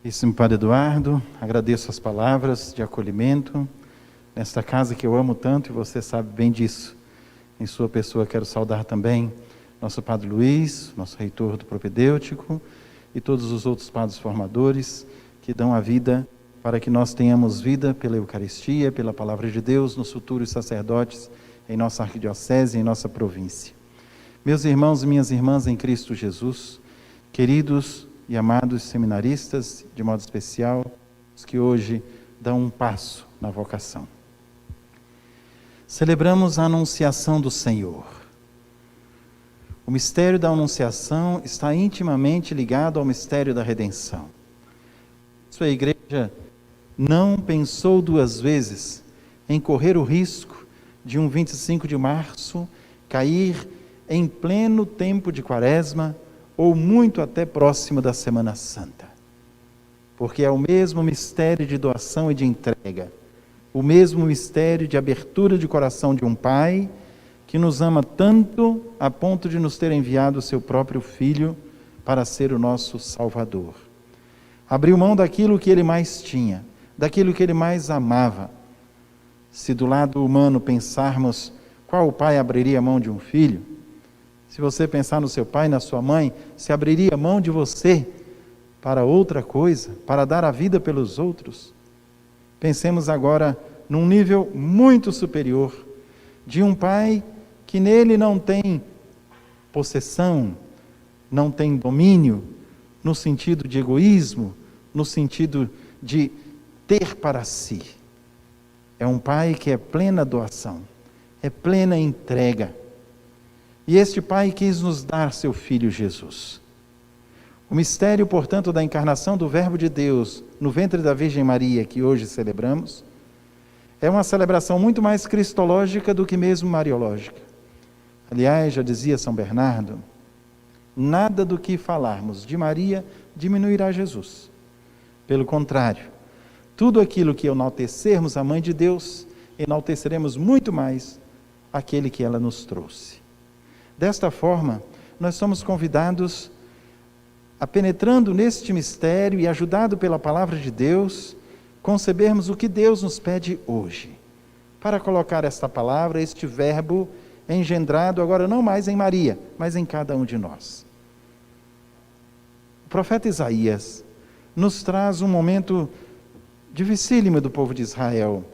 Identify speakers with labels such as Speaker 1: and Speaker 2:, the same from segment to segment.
Speaker 1: Caríssimo Padre Eduardo, agradeço as palavras de acolhimento nesta casa que eu amo tanto e você sabe bem disso. Em sua pessoa quero saudar também nosso Padre Luiz, nosso reitor do propedêutico e todos os outros padres formadores que dão a vida para que nós tenhamos vida pela Eucaristia, pela Palavra de Deus, nos futuros sacerdotes em nossa arquidiocese, em nossa província. Meus irmãos e minhas irmãs em Cristo Jesus, queridos e amados seminaristas, de modo especial, os que hoje dão um passo na vocação. Celebramos a Anunciação do Senhor. O mistério da Anunciação está intimamente ligado ao mistério da redenção. Sua igreja não pensou duas vezes em correr o risco de um 25 de março cair em pleno tempo de Quaresma ou muito até próximo da Semana Santa. Porque é o mesmo mistério de doação e de entrega, o mesmo mistério de abertura de coração de um Pai que nos ama tanto a ponto de nos ter enviado o seu próprio Filho para ser o nosso Salvador. Abriu mão daquilo que ele mais tinha, daquilo que ele mais amava. Se do lado humano pensarmos qual pai abriria mão de um filho, se você pensar no seu pai, na sua mãe, se abriria mão de você para outra coisa, para dar a vida pelos outros? Pensemos agora num nível muito superior, de um pai que nele não tem possessão, não tem domínio, no sentido de egoísmo, no sentido de ter para si. É um pai que é plena doação, é plena entrega. E este Pai quis nos dar seu Filho Jesus. O mistério, portanto, da encarnação do Verbo de Deus no ventre da Virgem Maria, que hoje celebramos, é uma celebração muito mais cristológica do que mesmo mariológica. Aliás, já dizia São Bernardo, nada do que falarmos de Maria diminuirá Jesus. Pelo contrário, tudo aquilo que enaltecermos a Mãe de Deus, enalteceremos muito mais aquele que ela nos trouxe. Desta forma, nós somos convidados a, penetrando neste mistério e ajudado pela Palavra de Deus, concebermos o que Deus nos pede hoje, para colocar esta palavra, este verbo engendrado agora não mais em Maria, mas em cada um de nós. O profeta Isaías nos traz um momento dificílimo do povo de Israel,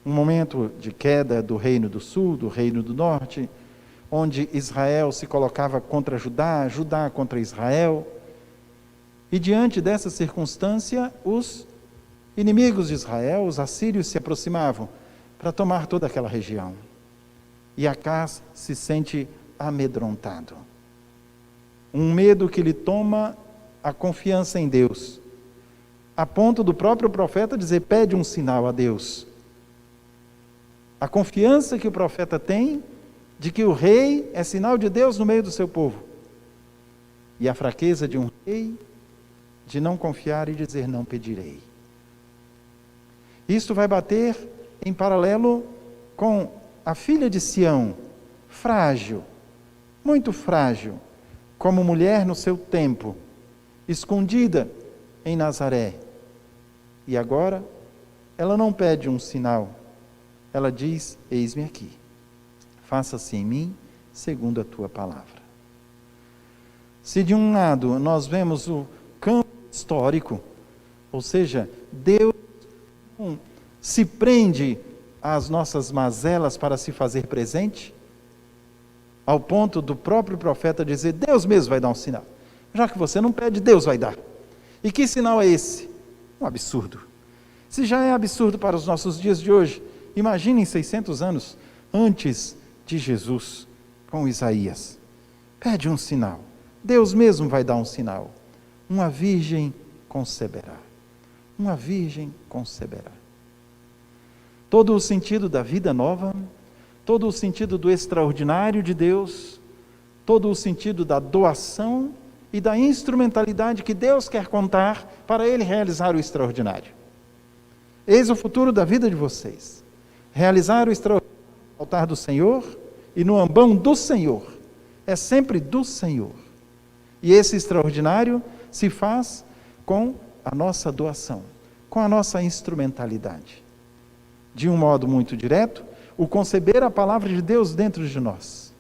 Speaker 1: um momento de queda do reino do sul, do reino do norte, onde Israel se colocava contra Judá, Judá contra Israel. E diante dessa circunstância, os inimigos de Israel, os assírios, se aproximavam para tomar toda aquela região. E Acás se sente amedrontado. Um medo que lhe toma a confiança em Deus, a ponto do próprio profeta dizer, pede um sinal a Deus. A confiança que o profeta tem de que o rei é sinal de Deus no meio do seu povo. E a fraqueza de um rei de não confiar e dizer, não pedirei. Isto vai bater em paralelo com a filha de Sião, frágil, muito frágil, como mulher no seu tempo, escondida em Nazaré. E agora, ela não pede um sinal, ela diz, eis-me aqui. Faça-se em mim, segundo a tua palavra. Se de um lado nós vemos o campo histórico, ou seja, Deus se prende às nossas mazelas para se fazer presente, ao ponto do próprio profeta dizer, Deus mesmo vai dar um sinal. Já que você não pede, Deus vai dar. E que sinal é esse? Um absurdo. Se já é absurdo para os nossos dias de hoje, imaginem 600 anos antes de Jesus, com Isaías. Pede um sinal. Deus mesmo vai dar um sinal. Uma virgem conceberá. Uma virgem conceberá. Todo o sentido da vida nova, todo o sentido do extraordinário de Deus, todo o sentido da doação e da instrumentalidade que Deus quer contar para Ele realizar o extraordinário. Eis o futuro da vida de vocês. Realizar o extraordinário no altar do Senhor e no ambão do Senhor. É sempre do Senhor. E esse extraordinário se faz com a nossa doação, com a nossa instrumentalidade. De um modo muito direto, o conceber a palavra de Deus dentro de nós.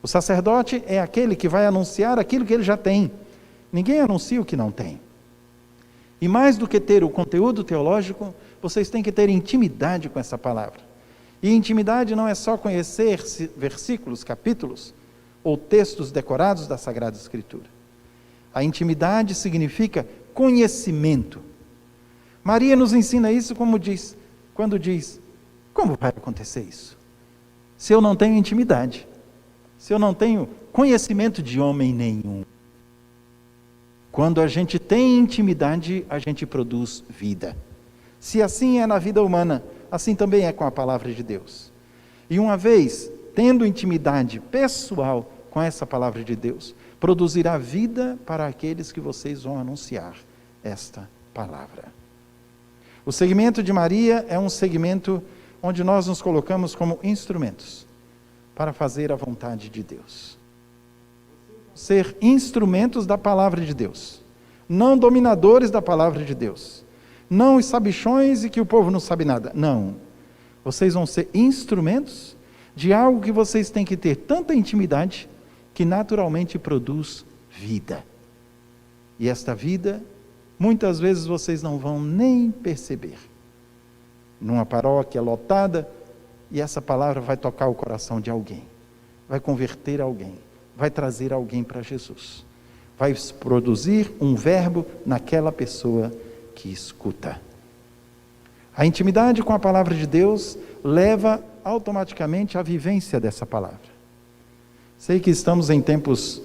Speaker 1: O sacerdote é aquele que vai anunciar aquilo que ele já tem. Ninguém anuncia o que não tem. E mais do que ter o conteúdo teológico, vocês têm que ter intimidade com essa palavra. E intimidade não é só conhecer versículos, capítulos ou textos decorados da Sagrada Escritura. A intimidade significa conhecimento. Maria nos ensina isso quando diz, como vai acontecer isso? Se eu não tenho intimidade, se eu não tenho conhecimento de homem nenhum. Quando a gente tem intimidade, a gente produz vida. Se assim é na vida humana, assim também é com a palavra de Deus. E uma vez tendo intimidade pessoal com essa palavra de Deus, produzirá vida para aqueles que vocês vão anunciar esta palavra. O segmento de Maria é um segmento onde nós nos colocamos como instrumentos para fazer a vontade de Deus. Ser instrumentos da palavra de Deus, não dominadores da palavra de Deus, não os sabichões e que o povo não sabe nada, não. Vocês vão ser instrumentos de algo que vocês têm que ter tanta intimidade que naturalmente produz vida. E esta vida, muitas vezes vocês não vão nem perceber. Numa paróquia lotada, e essa palavra vai tocar o coração de alguém, vai converter alguém, vai trazer alguém para Jesus, vai produzir um verbo naquela pessoa que escuta. A intimidade com a palavra de Deus leva automaticamente à vivência dessa palavra. Sei que estamos em tempos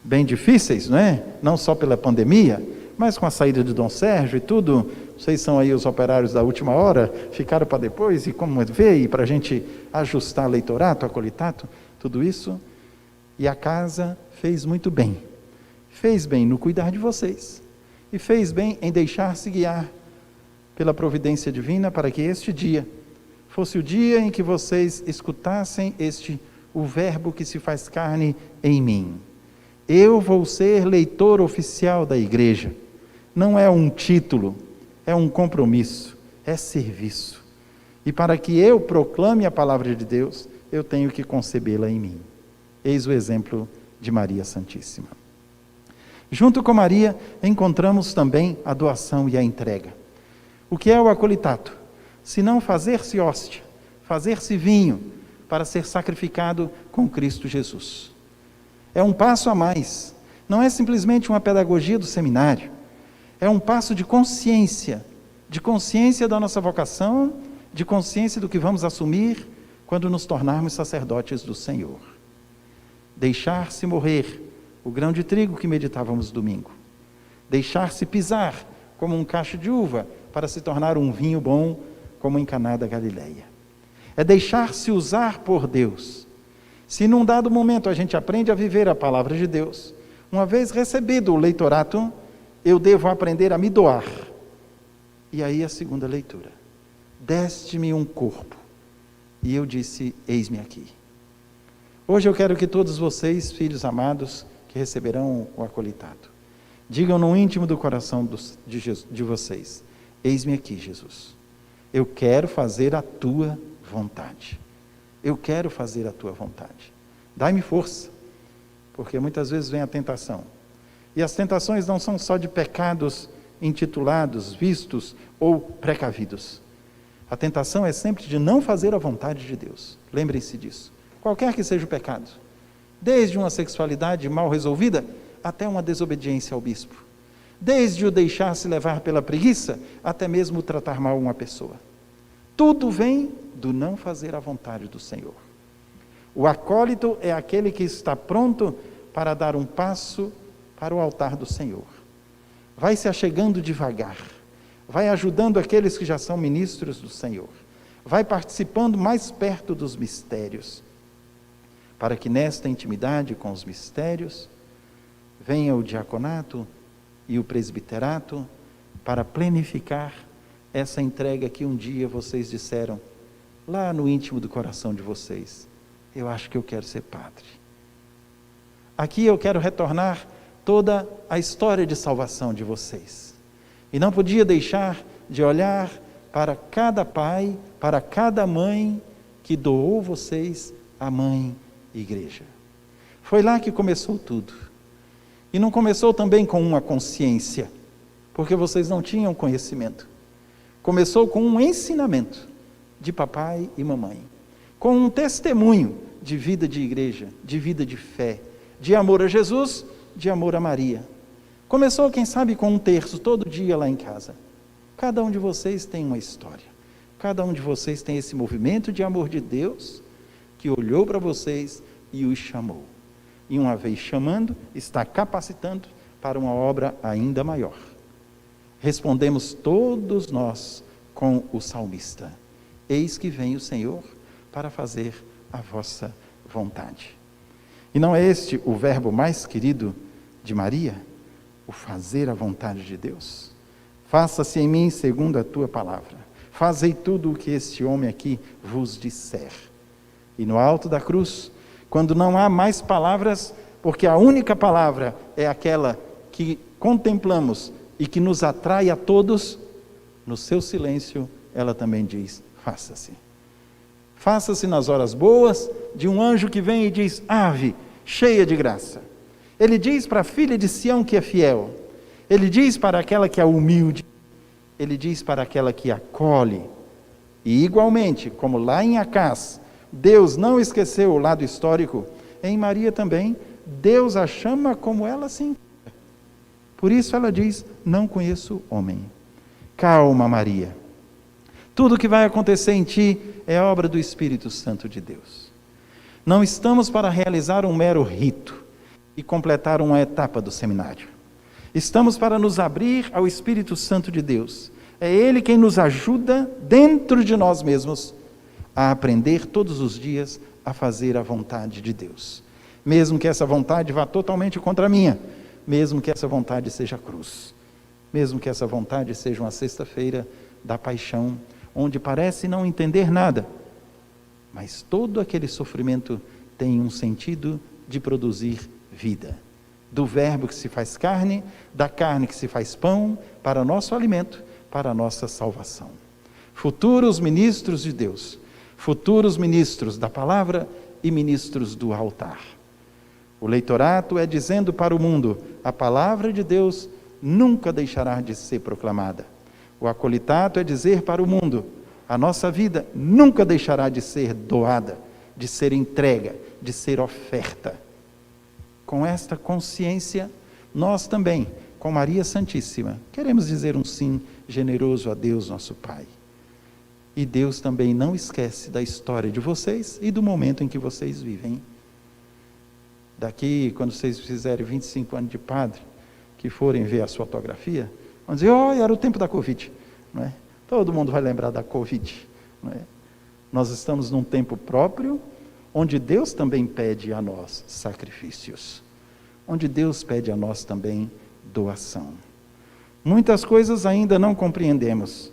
Speaker 1: bem difíceis, não é? Não só pela pandemia, mas com a saída de Dom Sérgio e tudo. Vocês são aí os operários da última hora, ficaram para depois, e como vê, e para a gente ajustar leitorato, acolitato, tudo isso. E a casa fez muito bem. Fez bem no cuidar de vocês. E fez bem em deixar-se guiar pela providência divina para que este dia fosse o dia em que vocês escutassem o verbo que se faz carne em mim. Eu vou ser leitor oficial da igreja. Não é um título, é um compromisso, é serviço. E para que eu proclame a palavra de Deus, eu tenho que concebê-la em mim. Eis o exemplo de Maria Santíssima. Junto com Maria, encontramos também a doação e a entrega. O que é o acolitato? Se não fazer-se hóstia, fazer-se vinho, para ser sacrificado com Cristo Jesus. É um passo a mais. Não é simplesmente uma pedagogia do seminário. É um passo de consciência da nossa vocação, de consciência do que vamos assumir quando nos tornarmos sacerdotes do Senhor. Deixar-se morrer o grão de trigo que meditávamos domingo. Deixar-se pisar como um cacho de uva para se tornar um vinho bom como em Caná da Galileia. É deixar-se usar por Deus. Se num dado momento a gente aprende a viver a palavra de Deus, uma vez recebido o leitorato, eu devo aprender a me doar. E aí a segunda leitura. Deste-me um corpo, e eu disse, eis-me aqui. Hoje eu quero que todos vocês, filhos amados, que receberão o acolitato, digam no íntimo do coração de vocês, eis-me aqui, Jesus. Eu quero fazer a tua vontade. Eu quero fazer a tua vontade. Dai-me força, porque muitas vezes vem a tentação. E as tentações não são só de pecados intitulados, vistos ou precavidos. A tentação é sempre de não fazer a vontade de Deus. Lembrem-se disso. Qualquer que seja o pecado. Desde uma sexualidade mal resolvida, até uma desobediência ao bispo. Desde o deixar-se levar pela preguiça, até mesmo tratar mal uma pessoa. Tudo vem do não fazer a vontade do Senhor. O acólito é aquele que está pronto para dar um passo para o altar do Senhor. Vai se achegando devagar, vai ajudando aqueles que já são ministros do Senhor, vai participando mais perto dos mistérios, para que nesta intimidade com os mistérios, venha o diaconato e o presbiterato para plenificar essa entrega que um dia vocês disseram, lá no íntimo do coração de vocês, eu acho que eu quero ser padre. Aqui eu quero retornar toda a história de salvação de vocês. E não podia deixar de olhar para cada pai, para cada mãe que doou vocês à mãe igreja. Foi lá que começou tudo. E não começou também com uma consciência, porque vocês não tinham conhecimento. Começou com um ensinamento de papai e mamãe, com um testemunho de vida de igreja, de vida de fé, de amor a Jesus, de amor a Maria. Começou, quem sabe, com um terço todo dia lá em casa. Cada um de vocês tem uma história. Cada um de vocês tem esse movimento de amor de Deus que olhou para vocês e os chamou. E uma vez chamando, está capacitando para uma obra ainda maior. Respondemos todos nós com o salmista: eis que vem o Senhor para fazer a vossa vontade. E não é este o verbo mais querido de Maria? O fazer a vontade de Deus. Faça-se em mim segundo a tua palavra. Fazei tudo o que este homem aqui vos disser. E no alto da cruz, quando não há mais palavras, porque a única palavra é aquela que contemplamos e que nos atrai a todos, no seu silêncio, ela também diz: faça-se. Faça-se nas horas boas, de um anjo que vem e diz: ave, cheia de graça. Ele diz para a filha de Sião que é fiel. Ele diz para aquela que é humilde. Ele diz para aquela que acolhe. E igualmente, como lá em Acás, Deus não esqueceu o lado histórico, em Maria também, Deus a chama como ela se encontra. Por isso ela diz: não conheço homem. Calma, Maria. Tudo que vai acontecer em ti é obra do Espírito Santo de Deus. Não estamos para realizar um mero rito e completar uma etapa do seminário. Estamos para nos abrir ao Espírito Santo de Deus. É Ele quem nos ajuda dentro de nós mesmos a aprender todos os dias a fazer a vontade de Deus. Mesmo que essa vontade vá totalmente contra a minha, mesmo que essa vontade seja a cruz, mesmo que essa vontade seja uma sexta-feira da paixão, onde parece não entender nada, mas todo aquele sofrimento tem um sentido de produzir vida. Do verbo que se faz carne, da carne que se faz pão, para nosso alimento, para a nossa salvação. Futuros ministros de Deus, futuros ministros da palavra e ministros do altar. O leitorato é dizendo para o mundo: a palavra de Deus nunca deixará de ser proclamada. O acolitato é dizer para o mundo: a nossa vida nunca deixará de ser doada, de ser entrega, de ser oferta. Com esta consciência, nós também, com Maria Santíssima, queremos dizer um sim generoso a Deus, nosso Pai. E Deus também não esquece da história de vocês e do momento em que vocês vivem. Daqui, quando vocês fizerem 25 anos de padre, que forem ver a sua fotografia, vão dizer: olha, era o tempo da Covid. Não é? Todo mundo vai lembrar da Covid. Não é? Nós estamos num tempo próprio, onde Deus também pede a nós sacrifícios, onde Deus pede a nós também doação. Muitas coisas ainda não compreendemos,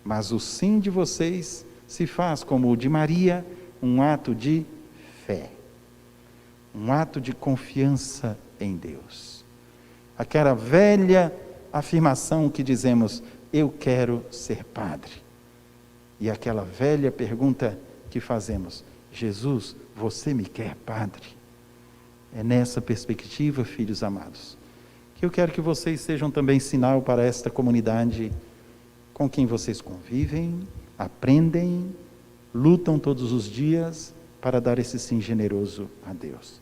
Speaker 1: mas o sim de vocês se faz, como o de Maria, um ato de fé, um ato de confiança em Deus. Aquela velha afirmação que dizemos: eu quero ser padre. E aquela velha pergunta que fazemos: Jesus, você me quer padre? É nessa perspectiva, filhos amados, que eu quero que vocês sejam também sinal para esta comunidade com quem vocês convivem, aprendem, lutam todos os dias para dar esse sim generoso a Deus.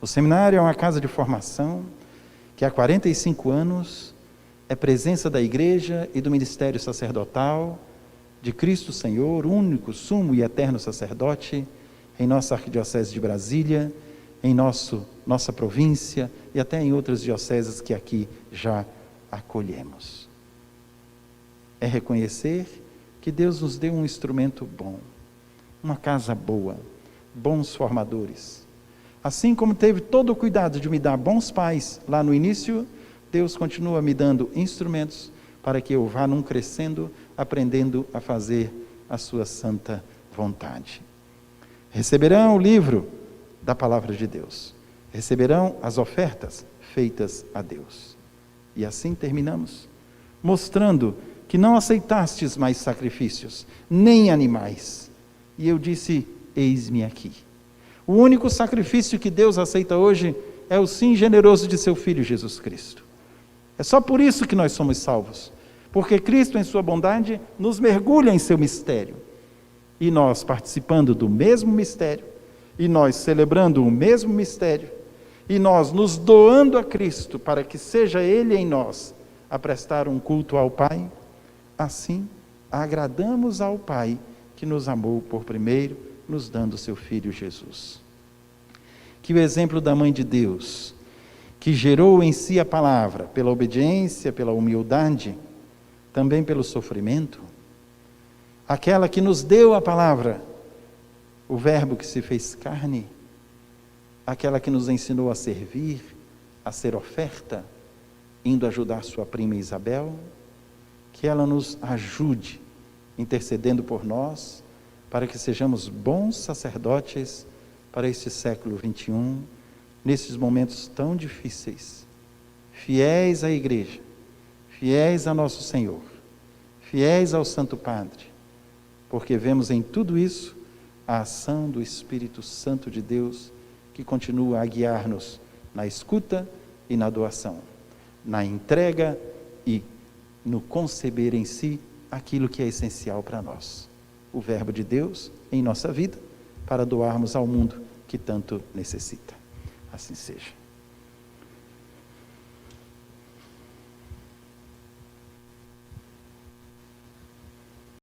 Speaker 1: O seminário é uma casa de formação que há 45 anos é presença da igreja e do ministério sacerdotal de Cristo Senhor, único, sumo e eterno sacerdote, em nossa arquidiocese de Brasília, em nossa província e até em outras dioceses que aqui já acolhemos. É reconhecer que Deus nos deu um instrumento bom, uma casa boa, bons formadores. Assim como teve todo o cuidado de me dar bons pais lá no início, Deus continua me dando instrumentos para que eu vá num crescendo, aprendendo a fazer a sua santa vontade. Receberão o livro da palavra de Deus. receberão as ofertas feitas a Deus. E assim terminamos, mostrando que não aceitastes mais sacrifícios, nem animais. E eu disse, eis-me aqui. O único sacrifício que Deus aceita hoje é o sim generoso de seu Filho Jesus Cristo. É só por isso que nós somos salvos, porque Cristo, em sua bondade, nos mergulha em seu mistério. E nós, participando do mesmo mistério, e nós celebrando o mesmo mistério, e nós nos doando a Cristo para que seja Ele em nós a prestar um culto ao Pai, assim agradamos ao Pai que nos amou por primeiro, nos dando seu Filho Jesus. Que o exemplo da Mãe de Deus, que gerou em si a palavra, pela obediência, pela humildade, também pelo sofrimento, aquela que nos deu a palavra, o Verbo que se fez carne, aquela que nos ensinou a servir, a ser oferta, indo ajudar sua prima Isabel, que ela nos ajude, intercedendo por nós, para que sejamos bons sacerdotes para este século 21, nesses momentos tão difíceis, fiéis à Igreja, fiéis a nosso Senhor, fiéis ao Santo Padre, porque vemos em tudo isso a ação do Espírito Santo de Deus, que continua a guiar-nos na escuta e na doação, na entrega e no conceber em si aquilo que é essencial para nós. O Verbo de Deus em nossa vida, para doarmos ao mundo que tanto necessita. Assim seja.